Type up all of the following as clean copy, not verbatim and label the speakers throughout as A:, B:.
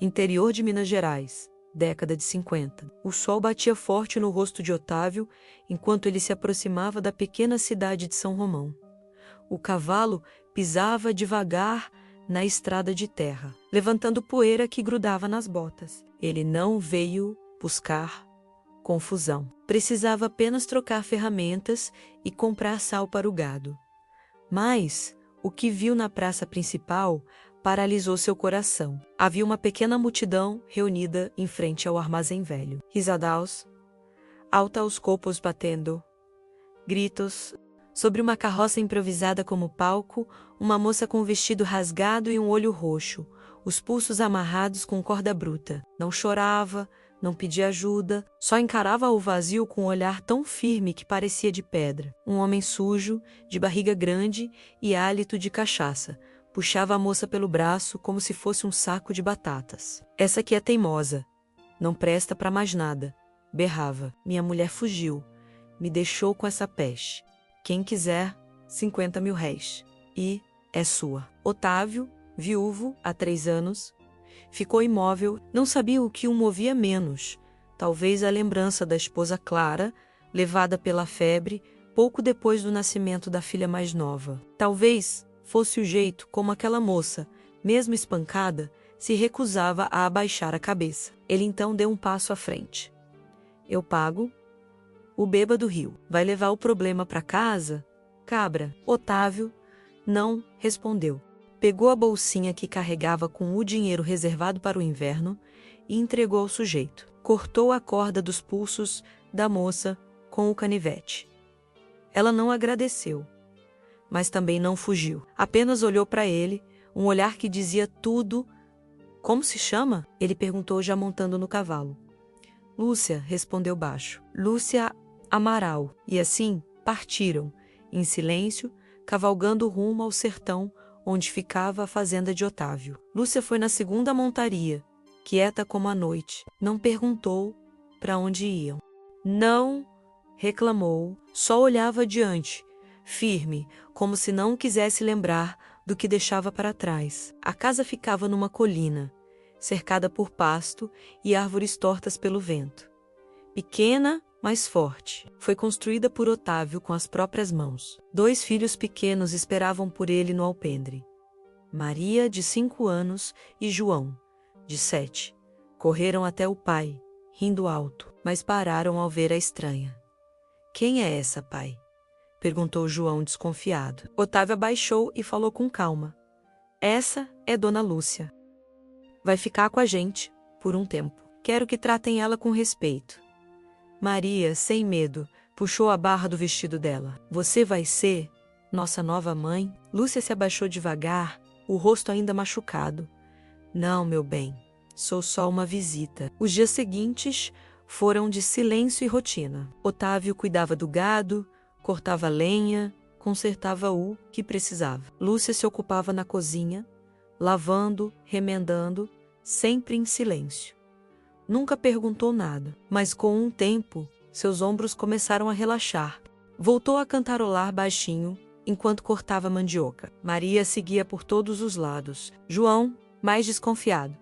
A: Interior de Minas Gerais, década de 50. O sol batia forte no rosto de Otávio enquanto ele se aproximava da pequena cidade de São Romão. O cavalo pisava devagar na estrada de terra, levantando poeira que grudava nas botas. Ele não veio buscar confusão. Precisava apenas trocar ferramentas e comprar sal para o gado. Mas o que viu na praça principal paralisou seu coração. Havia uma pequena multidão reunida em frente ao armazém velho. Risadaus, alta aos copos batendo, gritos. Sobre uma carroça improvisada como palco, uma moça com um vestido rasgado e um olho roxo, os pulsos amarrados com corda bruta. Não chorava, não pedia ajuda, só encarava o vazio com um olhar tão firme que parecia de pedra. Um homem sujo, de barriga grande e hálito de cachaça, puxava a moça pelo braço como se fosse um saco de batatas. Essa aqui é teimosa, não presta para mais nada, berrava. Minha mulher fugiu, me deixou com essa peste. Quem quiser, 50 mil réis. E é sua. Otávio, viúvo há 3 anos, ficou imóvel, não sabia o que o movia menos. Talvez a lembrança da esposa Clara, levada pela febre, pouco depois do nascimento da filha mais nova. Talvez fosse o jeito como aquela moça, mesmo espancada, se recusava a abaixar a cabeça. Ele então deu um passo à frente. Eu pago. O bêbado riu. Vai levar o problema para casa? Cabra. Otávio não respondeu. Pegou a bolsinha que carregava com o dinheiro reservado para o inverno e entregou ao sujeito. Cortou a corda dos pulsos da moça com o canivete. Ela não agradeceu, mas também não fugiu. Apenas olhou para ele, um olhar que dizia tudo. Como se chama? Ele perguntou já montando no cavalo. Lúcia, respondeu baixo. Lúcia Amaral. E assim partiram, em silêncio, cavalgando rumo ao sertão onde ficava a fazenda de Otávio. Lúcia foi na segunda montaria, quieta como a noite. Não perguntou para onde iam. Não reclamou, só olhava adiante, firme, como se não quisesse lembrar do que deixava para trás. A casa ficava numa colina, cercada por pasto e árvores tortas pelo vento. Pequena, mas forte. Foi construída por Otávio com as próprias mãos. 2 filhos pequenos esperavam por ele no alpendre. Maria, de 5 anos, e João, de 7. Correram até o pai, rindo alto, mas pararam ao ver a estranha. Quem é essa, pai? Perguntou João desconfiado. Otávio abaixou e falou com calma. Essa é Dona Lúcia. Vai ficar com a gente, por um tempo. Quero que tratem ela com respeito. Maria, sem medo, puxou a barra do vestido dela. Você vai ser nossa nova mãe? Lúcia se abaixou devagar, o rosto ainda machucado. Não, meu bem, sou só uma visita. Os dias seguintes foram de silêncio e rotina. Otávio cuidava do gado, cortava lenha, consertava o que precisava. Lúcia se ocupava na cozinha, lavando, remendando, sempre em silêncio. Nunca perguntou nada, mas com um tempo, seus ombros começaram a relaxar. Voltou a cantarolar baixinho, enquanto cortava mandioca. Maria seguia por todos os lados. João, mais desconfiado.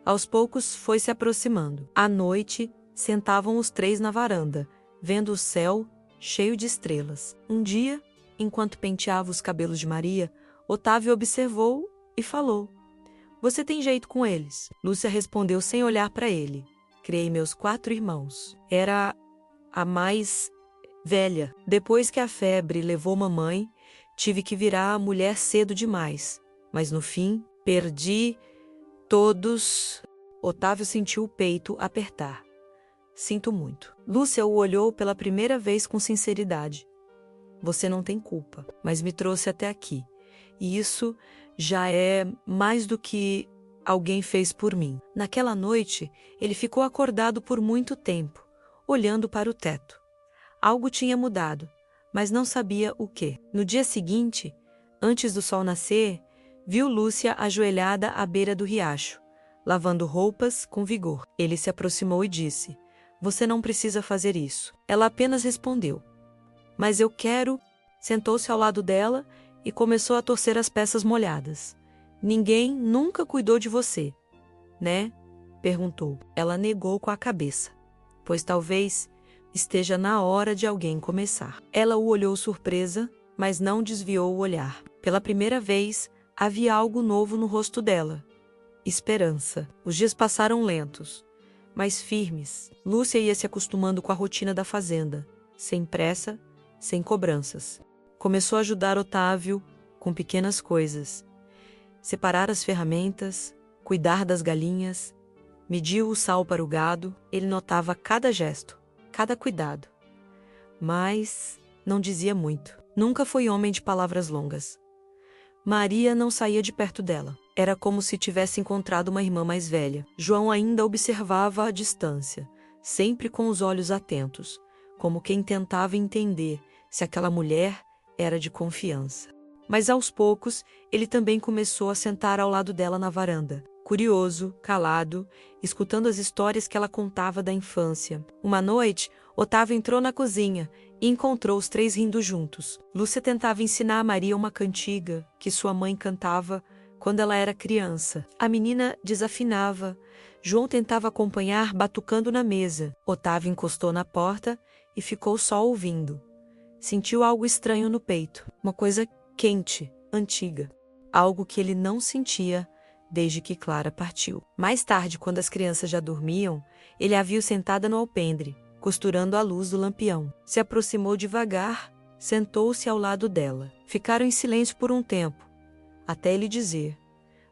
A: Aos poucos foi se aproximando. À noite, sentavam os 3 na varanda, vendo o céu cheio de estrelas. Um dia, enquanto penteava os cabelos de Maria, Otávio observou e falou. Você tem jeito com eles? Lúcia respondeu sem olhar para ele. Criei meus 4 irmãos. Era a mais velha. Depois que a febre levou mamãe, tive que virar a mulher cedo demais. Mas no fim, perdi todos. Otávio sentiu o peito apertar. Sinto muito. Lúcia o olhou pela primeira vez com sinceridade. Você não tem culpa, mas me trouxe até aqui. E isso já é mais do que alguém fez por mim. Naquela noite, ele ficou acordado por muito tempo, olhando para o teto. Algo tinha mudado, mas não sabia o quê. No dia seguinte, antes do sol nascer, viu Lúcia ajoelhada à beira do riacho, lavando roupas com vigor. Ele se aproximou e disse, você não precisa fazer isso. Ela apenas respondeu, mas eu quero. Sentou-se ao lado dela e começou a torcer as peças molhadas. Ninguém nunca cuidou de você, né? perguntou. Ela negou com a cabeça, pois talvez esteja na hora de alguém começar. Ela o olhou surpresa, mas não desviou o olhar. Pela primeira vez, havia algo novo no rosto dela. Esperança. Os dias passaram lentos, mas firmes. Lúcia ia se acostumando com a rotina da fazenda, sem pressa, sem cobranças. Começou a ajudar Otávio com pequenas coisas. Separar as ferramentas, cuidar das galinhas, mediu o sal para o gado. Ele notava cada gesto, cada cuidado. Mas não dizia muito. Nunca foi homem de palavras longas. Maria não saía de perto dela. Era como se tivesse encontrado uma irmã mais velha. João ainda observava à distância, sempre com os olhos atentos, como quem tentava entender se aquela mulher era de confiança. Mas aos poucos, ele também começou a sentar ao lado dela na varanda, curioso, calado, escutando as histórias que ela contava da infância. Uma noite, Otávio entrou na cozinha e encontrou os três rindo juntos. Lúcia tentava ensinar a Maria uma cantiga que sua mãe cantava quando ela era criança. A menina desafinava. João tentava acompanhar batucando na mesa. Otávio encostou na porta e ficou só ouvindo. Sentiu algo estranho no peito, uma coisa quente, antiga. Algo que ele não sentia desde que Clara partiu. Mais tarde, quando as crianças já dormiam, ele a viu sentada no alpendre, costurando a luz do lampião. Se aproximou devagar, sentou-se ao lado dela. Ficaram em silêncio por um tempo, até ele dizer: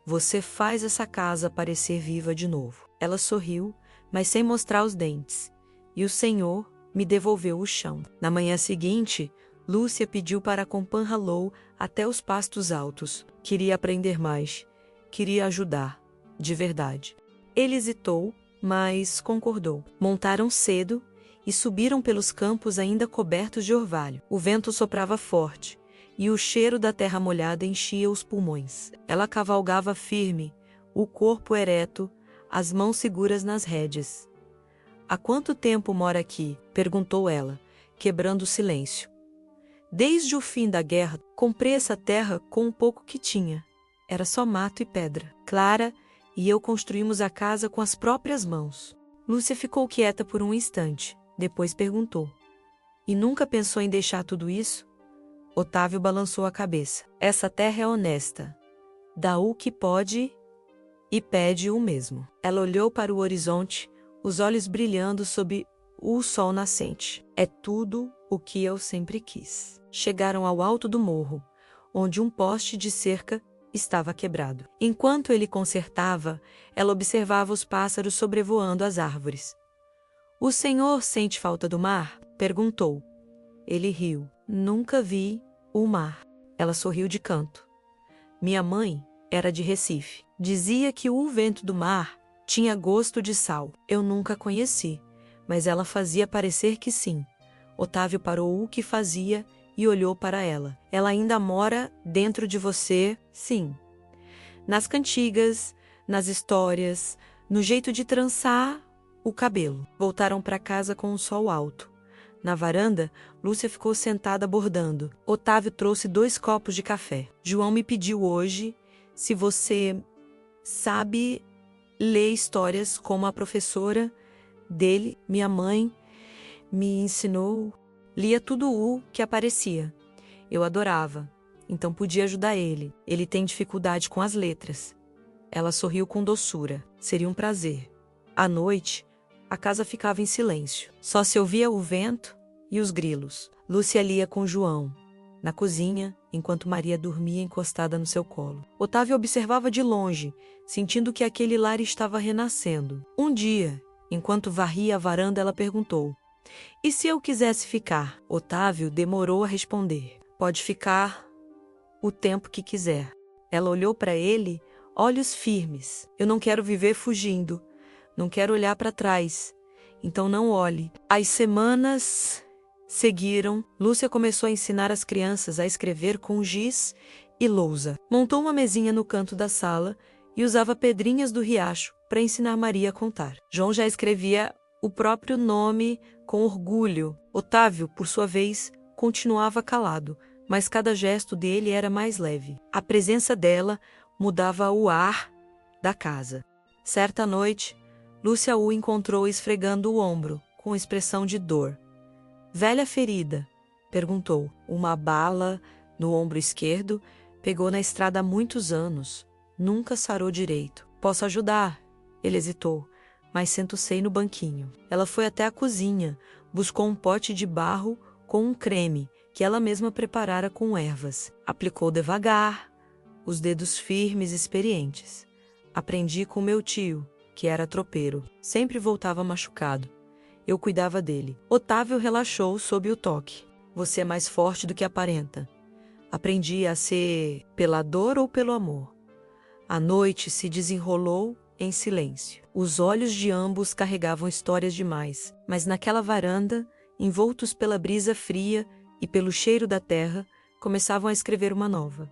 A: "Você faz essa casa parecer viva de novo." Ela sorriu, mas sem mostrar os dentes. "E o Senhor me devolveu o chão." Na manhã seguinte, Lúcia pediu para com Panhalou até os pastos altos. Queria aprender mais. Queria ajudar, de verdade. Ele hesitou, mas concordou. Montaram cedo e subiram pelos campos ainda cobertos de orvalho. O vento soprava forte e o cheiro da terra molhada enchia os pulmões. Ela cavalgava firme, o corpo ereto, as mãos seguras nas rédeas. "Há quanto tempo mora aqui?" perguntou ela, quebrando o silêncio. "Desde o fim da guerra, comprei essa terra com o pouco que tinha. Era só mato e pedra. Clara e eu construímos a casa com as próprias mãos." Lúcia ficou quieta por um instante, depois perguntou: "E nunca pensou em deixar tudo isso?" Otávio balançou a cabeça. "Essa terra é honesta. Dá o que pode e pede o mesmo." Ela olhou para o horizonte, os olhos brilhando sob o sol nascente. "É tudo o que eu sempre quis." Chegaram ao alto do morro, onde um poste de cerca estava quebrado. Enquanto ele consertava, ela observava os pássaros sobrevoando as árvores. "O senhor sente falta do mar?" perguntou. Ele riu. "Nunca vi o mar." Ela sorriu de canto. "Minha mãe era de Recife. Dizia que o vento do mar tinha gosto de sal. Eu nunca conheci, mas ela fazia parecer que sim." Otávio parou o que fazia e olhou para ela. "Ela ainda mora dentro de você?" "Sim. Nas cantigas, nas histórias, no jeito de trançar o cabelo." Voltaram para casa com o sol alto. Na varanda, Lúcia ficou sentada bordando. Otávio trouxe 2 copos de café. "João me pediu hoje se você sabe ler histórias como a professora dele, minha mãe, me ensinou." Lia tudo o que aparecia. Eu adorava, então podia ajudar ele. Ele tem dificuldade com as letras. Ela sorriu com doçura. "Seria um prazer." À noite, a casa ficava em silêncio. Só se ouvia o vento e os grilos. Lúcia lia com João, na cozinha, enquanto Maria dormia encostada no seu colo. Otávio observava de longe, sentindo que aquele lar estava renascendo. Um dia, enquanto varria a varanda, ela perguntou: "E se eu quisesse ficar?" Otávio demorou a responder. "Pode ficar o tempo que quiser." Ela olhou para ele, olhos firmes. "Eu não quero viver fugindo. Não quero olhar para trás. Então não olhe." As semanas seguiram. Lúcia começou a ensinar as crianças a escrever com giz e lousa. Montou uma mesinha no canto da sala e usava pedrinhas do riacho para ensinar Maria a contar. João já escrevia o próprio nome com orgulho. Otávio, por sua vez, continuava calado, mas cada gesto dele era mais leve. A presença dela mudava o ar da casa. Certa noite, Lúcia o encontrou esfregando o ombro, com expressão de dor. Velha ferida? Perguntou. Uma bala no ombro esquerdo, pegou na estrada há muitos anos. Nunca sarou direito. Posso ajudar? Ele hesitou, mas sentou-se no banquinho. Ela foi até a cozinha, buscou um pote de barro com um creme que ela mesma preparara com ervas. Aplicou devagar, os dedos firmes e experientes. Aprendi com meu tio, que era tropeiro. Sempre voltava machucado. Eu cuidava dele. Otávio relaxou sob o toque. Você é mais forte do que aparenta. Aprendi a ser pela dor ou pelo amor. A noite se desenrolou em silêncio. Os olhos de ambos carregavam histórias demais, mas naquela varanda, envoltos pela brisa fria e pelo cheiro da terra, começavam a escrever uma nova.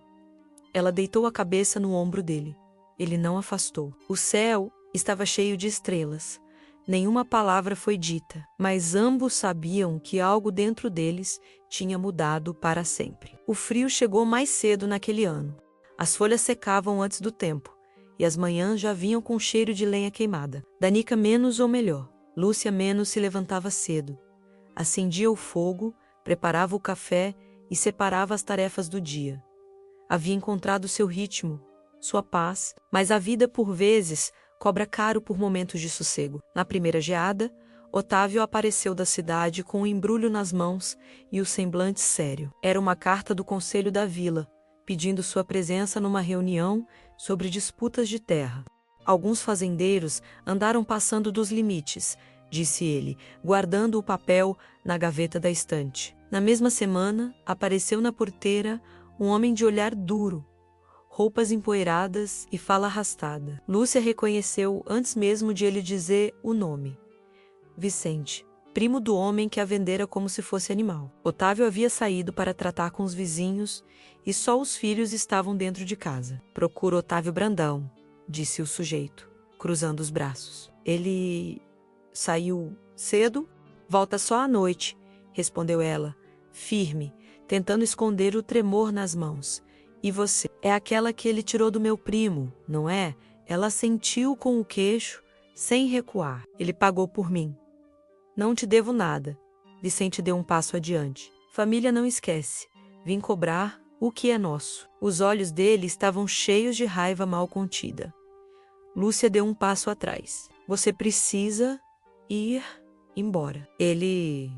A: Ela deitou a cabeça no ombro dele. Ele não afastou. O céu estava cheio de estrelas. Nenhuma palavra foi dita, mas ambos sabiam que algo dentro deles tinha mudado para sempre. O frio chegou mais cedo naquele ano. As folhas secavam antes do tempo, e as manhãs já vinham com cheiro de lenha queimada. Danica menos ou melhor. Lúcia menos se levantava cedo. Acendia o fogo, preparava o café e separava as tarefas do dia. Havia encontrado seu ritmo, sua paz, mas a vida, por vezes, cobra caro por momentos de sossego. Na primeira geada, Otávio apareceu da cidade com um embrulho nas mãos e o semblante sério. Era uma carta do conselho da vila, pedindo sua presença numa reunião sobre disputas de terra. Alguns fazendeiros andaram passando dos limites, disse ele, guardando o papel na gaveta da estante. Na mesma semana, apareceu na porteira um homem de olhar duro, roupas empoeiradas e fala arrastada. Lúcia reconheceu antes mesmo de ele dizer o nome. Vicente, primo do homem que a vendera como se fosse animal. Otávio havia saído para tratar com os vizinhos e só os filhos estavam dentro de casa. Procura Otávio Brandão, disse o sujeito, cruzando os braços. Ele saiu cedo? Volta só à noite, respondeu ela, firme, tentando esconder o tremor nas mãos. E você? É aquela que ele tirou do meu primo, não é? Ela sentiu com o queixo, sem recuar. Ele pagou por mim. Não te devo nada. Vicente deu um passo adiante. Família não esquece. Vim cobrar o que é nosso. Os olhos dele estavam cheios de raiva mal contida. Lúcia deu um passo atrás. Você precisa ir embora. Ele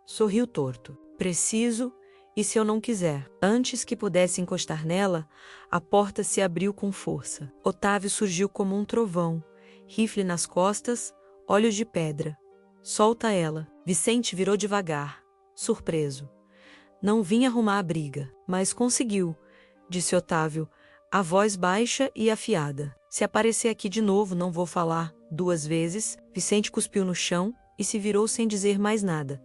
A: sorriu torto. Preciso. E se eu não quiser? Antes que pudesse encostar nela, a porta se abriu com força. Otávio surgiu como um trovão, rifle nas costas, olhos de pedra. Solta ela. Vicente virou devagar, surpreso. Não vinha arrumar a briga, mas conseguiu, disse Otávio, a voz baixa e afiada. Se aparecer aqui de novo, não vou falar 2 vezes. Vicente cuspiu no chão e se virou sem dizer mais nada.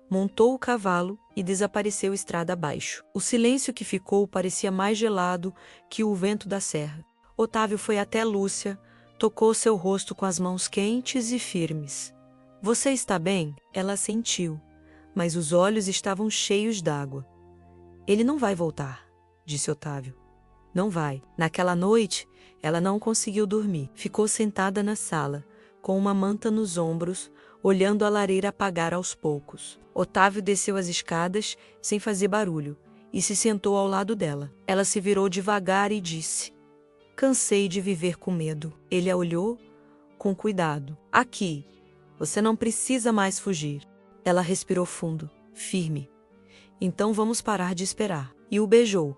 A: Montou o cavalo e desapareceu estrada abaixo. O silêncio que ficou parecia mais gelado que o vento da serra. Otávio foi até Lúcia, tocou seu rosto com as mãos quentes e firmes. Você está bem? Ela sentiu, mas os olhos estavam cheios d'água. Ele não vai voltar, disse Otávio. Não vai. Naquela noite, ela não conseguiu dormir. Ficou sentada na sala, com uma manta nos ombros, olhando a lareira apagar aos poucos. Otávio desceu as escadas, sem fazer barulho, e se sentou ao lado dela. Ela se virou devagar e disse: Cansei de viver com medo. Ele a olhou com cuidado. Aqui. Você não precisa mais fugir. Ela respirou fundo, firme. Então vamos parar de esperar. E o beijou,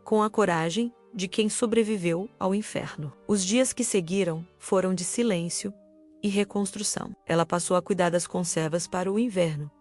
A: com a coragem de quem sobreviveu ao inferno. Os dias que seguiram foram de silêncio e reconstrução. Ela passou a cuidar das conservas para o inverno,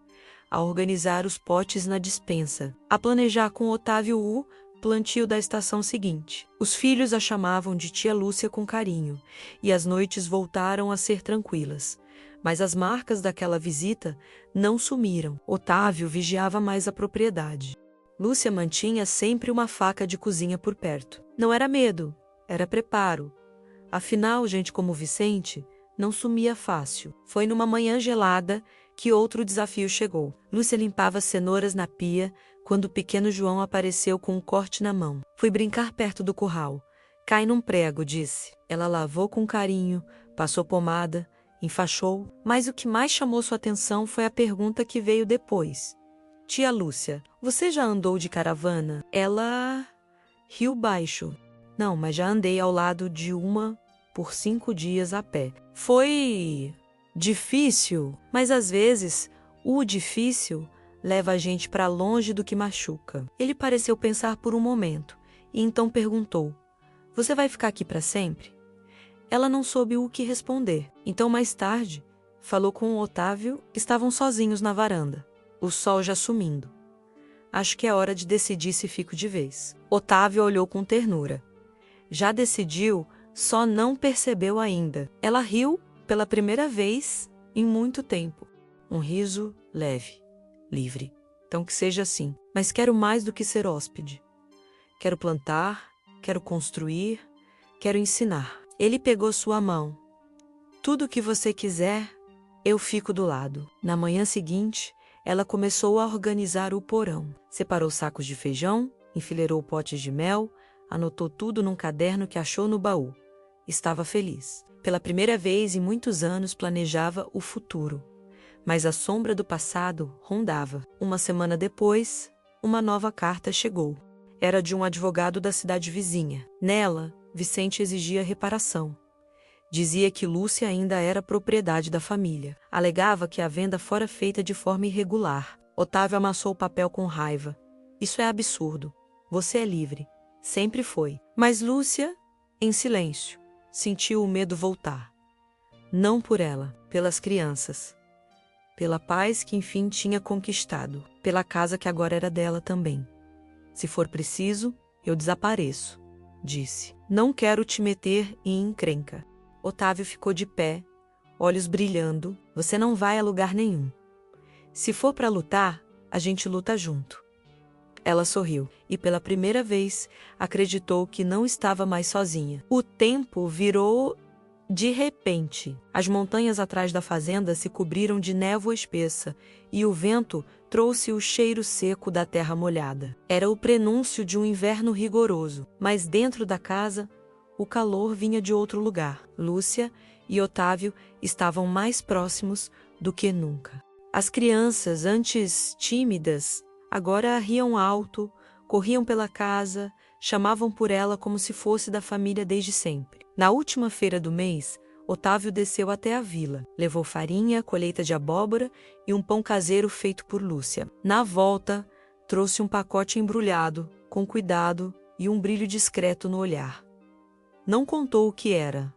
A: a organizar os potes na despensa, a planejar com Otávio o plantio da estação seguinte. Os filhos a chamavam de tia Lúcia com carinho, e as noites voltaram a ser tranquilas. Mas as marcas daquela visita não sumiram. Otávio vigiava mais a propriedade. Lúcia mantinha sempre uma faca de cozinha por perto. Não era medo, era preparo. Afinal, gente como Vicente não sumia fácil. Foi numa manhã gelada que outro desafio chegou. Lúcia limpava cenouras na pia quando o pequeno João apareceu com um corte na mão. Fui brincar perto do curral. Cai num prego, disse. Ela lavou com carinho, passou pomada enfaixou, mas o que mais chamou sua atenção foi a pergunta que veio depois. Tia Lúcia, você já andou de caravana? Ela riu baixo. Não, mas já andei ao lado de uma por 5 dias a pé. Foi difícil, mas às vezes o difícil leva a gente para longe do que machuca. Ele pareceu pensar por um momento e então perguntou: Você vai ficar aqui para sempre? Ela não soube o que responder. Então, mais tarde, falou com o Otávio. Estavam sozinhos na varanda, o sol já sumindo. Acho que é hora de decidir se fico de vez. Otávio olhou com ternura. Já decidiu, só não percebeu ainda. Ela riu pela primeira vez em muito tempo. Um riso leve, livre. Então que seja assim. Mas quero mais do que ser hóspede. Quero plantar, quero construir, quero ensinar. Ele pegou sua mão. Tudo o que você quiser, eu fico do lado. Na manhã seguinte, ela começou a organizar o porão. Separou sacos de feijão, enfileirou potes de mel, anotou tudo num caderno que achou no baú. Estava feliz. Pela primeira vez em muitos anos planejava o futuro. Mas a sombra do passado rondava. Uma semana depois, uma nova carta chegou. Era de um advogado da cidade vizinha. Nela, Vicente exigia reparação. Dizia que Lúcia ainda era propriedade da família. Alegava que a venda fora feita de forma irregular. Otávio amassou o papel com raiva. Isso é absurdo. Você é livre. Sempre foi. Mas Lúcia, em silêncio, sentiu o medo voltar. Não por ela, pelas crianças. Pela paz que enfim tinha conquistado. Pela casa que agora era dela também. Se for preciso, eu desapareço, disse. Não quero te meter em encrenca. Otávio ficou de pé, olhos brilhando. Você não vai a lugar nenhum. Se for para lutar, a gente luta junto. Ela sorriu e pela primeira vez acreditou que não estava mais sozinha. O tempo virou de repente. As montanhas atrás da fazenda se cobriram de névoa espessa e o vento trouxe o cheiro seco da terra molhada. Era o prenúncio de um inverno rigoroso, mas dentro da casa o calor vinha de outro lugar. Lúcia e Otávio estavam mais próximos do que nunca. As crianças, antes tímidas, agora riam alto, corriam pela casa, chamavam por ela como se fosse da família desde sempre. Na última feira do mês, Otávio desceu até a vila. Levou farinha, colheita de abóbora e um pão caseiro feito por Lúcia. Na volta, trouxe um pacote embrulhado, com cuidado e um brilho discreto no olhar. Não contou o que era,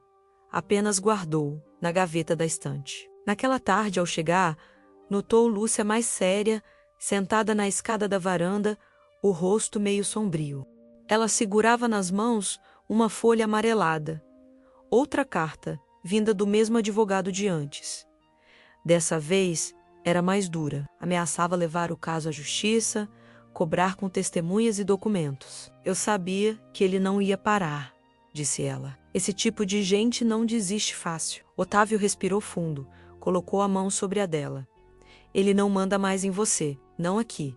A: apenas guardou na gaveta da estante. Naquela tarde, ao chegar, notou Lúcia mais séria, sentada na escada da varanda, o rosto meio sombrio. Ela segurava nas mãos uma folha amarelada. Outra carta, vinda do mesmo advogado de antes. Dessa vez, era mais dura. Ameaçava levar o caso à justiça, cobrar com testemunhas e documentos. Eu sabia que ele não ia parar, disse ela. Esse tipo de gente não desiste fácil. Otávio respirou fundo, colocou a mão sobre a dela. Ele não manda mais em você, não aqui.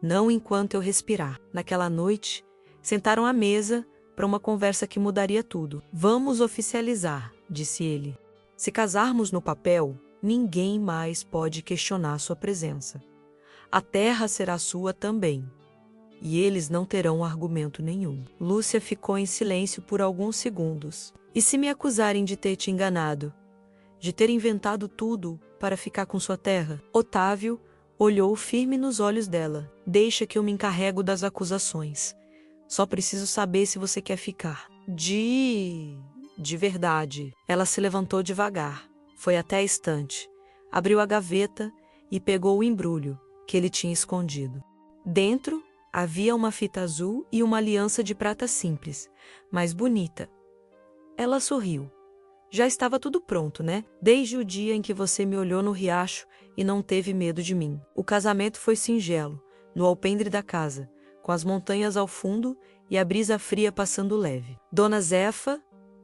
A: Não enquanto eu respirar. Naquela noite, sentaram à mesa para uma conversa que mudaria tudo. Vamos oficializar, disse ele. Se casarmos no papel, ninguém mais pode questionar sua presença. A terra será sua também. E eles não terão argumento nenhum. Lúcia ficou em silêncio por alguns segundos. E se me acusarem de ter te enganado? De ter inventado tudo para ficar com sua terra? Otávio olhou firme nos olhos dela. Deixa que eu me encarrego das acusações. Só preciso saber se você quer ficar. De verdade. Ela se levantou devagar. Foi até a estante. Abriu a gaveta e pegou o embrulho que ele tinha escondido. Dentro havia uma fita azul e uma aliança de prata simples, mas bonita. Ela sorriu. Já estava tudo pronto, né? Desde o dia em que você me olhou no riacho e não teve medo de mim. O casamento foi singelo, no alpendre da casa, com as montanhas ao fundo e a brisa fria passando leve. Dona Zefa,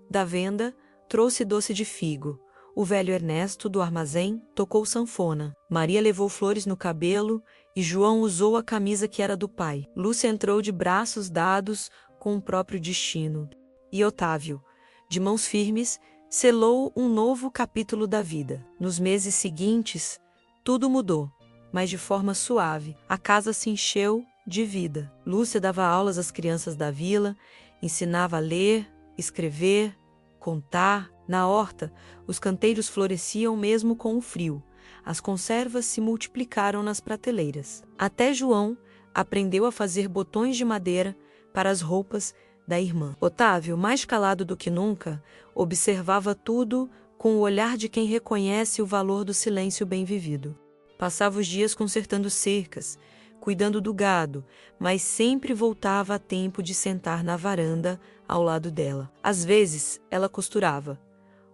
A: da venda, trouxe doce de figo. O velho Ernesto, do armazém, tocou sanfona. Maria levou flores no cabelo e João usou a camisa que era do pai. Lúcia entrou de braços dados com o próprio destino. E Otávio, de mãos firmes, selou um novo capítulo da vida. Nos meses seguintes, tudo mudou, mas de forma suave. A casa se encheu de vida. Lúcia dava aulas às crianças da vila, ensinava a ler, escrever, contar. Na horta, os canteiros floresciam mesmo com o frio. As conservas se multiplicaram nas prateleiras. Até João aprendeu a fazer botões de madeira para as roupas da irmã. Otávio, mais calado do que nunca, observava tudo com o olhar de quem reconhece o valor do silêncio bem vivido. Passava os dias consertando cercas, cuidando do gado, mas sempre voltava a tempo de sentar na varanda ao lado dela. Às vezes, ela costurava.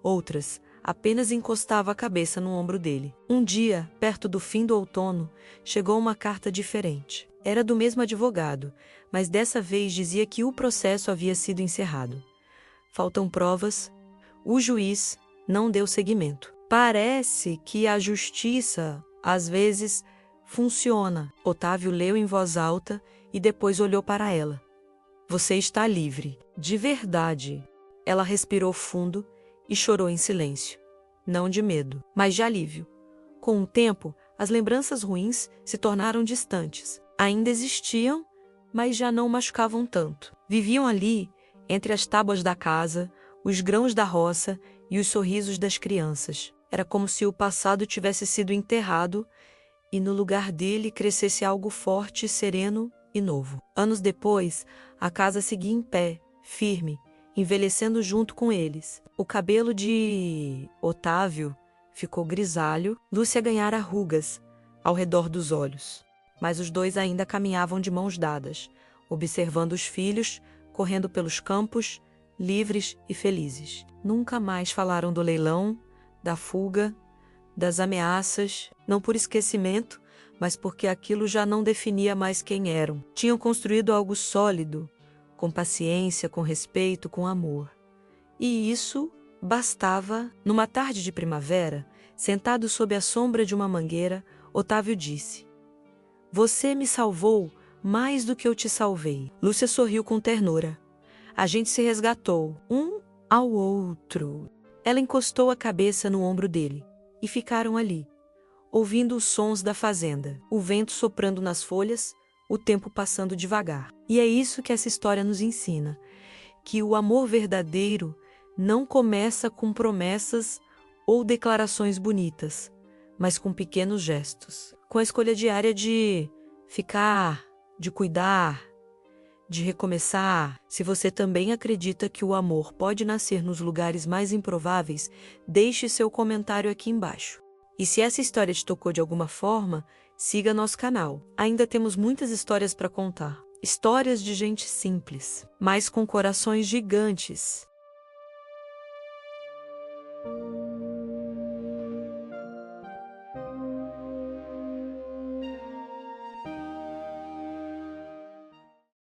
A: Outras, apenas encostava a cabeça no ombro dele. Um dia, perto do fim do outono, chegou uma carta diferente. Era do mesmo advogado, mas dessa vez dizia que o processo havia sido encerrado. Faltam provas. O juiz não deu seguimento. Parece que a justiça, às vezes, funciona. Otávio leu em voz alta e depois olhou para ela. Você está livre. De verdade. Ela respirou fundo e chorou em silêncio. Não de medo, mas de alívio. Com o tempo, as lembranças ruins se tornaram distantes. Ainda existiam, mas já não machucavam tanto. Viviam ali, entre as tábuas da casa, os grãos da roça e os sorrisos das crianças. Era como se o passado tivesse sido enterrado e no lugar dele crescesse algo forte, sereno e novo. Anos depois, a casa seguia em pé, firme, envelhecendo junto com eles. O cabelo de Otávio ficou grisalho, Lúcia ganhara rugas ao redor dos olhos. Mas os dois ainda caminhavam de mãos dadas, observando os filhos correndo pelos campos, livres e felizes. Nunca mais falaram do leilão, da fuga, das ameaças, não por esquecimento, mas porque aquilo já não definia mais quem eram. Tinham construído algo sólido, com paciência, com respeito, com amor. E isso bastava. Numa tarde de primavera, sentado sob a sombra de uma mangueira, Otávio disse: Você me salvou mais do que eu te salvei. Lúcia sorriu com ternura. A gente se resgatou, um ao outro. Ela encostou a cabeça no ombro dele e ficaram ali, ouvindo os sons da fazenda, o vento soprando nas folhas, o tempo passando devagar. E é isso que essa história nos ensina, que o amor verdadeiro não começa com promessas ou declarações bonitas, mas com pequenos gestos, com a escolha diária de ficar, de cuidar, de recomeçar. Se você também acredita que o amor pode nascer nos lugares mais improváveis, deixe seu comentário aqui embaixo. E se essa história te tocou de alguma forma, siga nosso canal. Ainda temos muitas histórias para contar. Histórias de gente simples, mas com corações gigantes.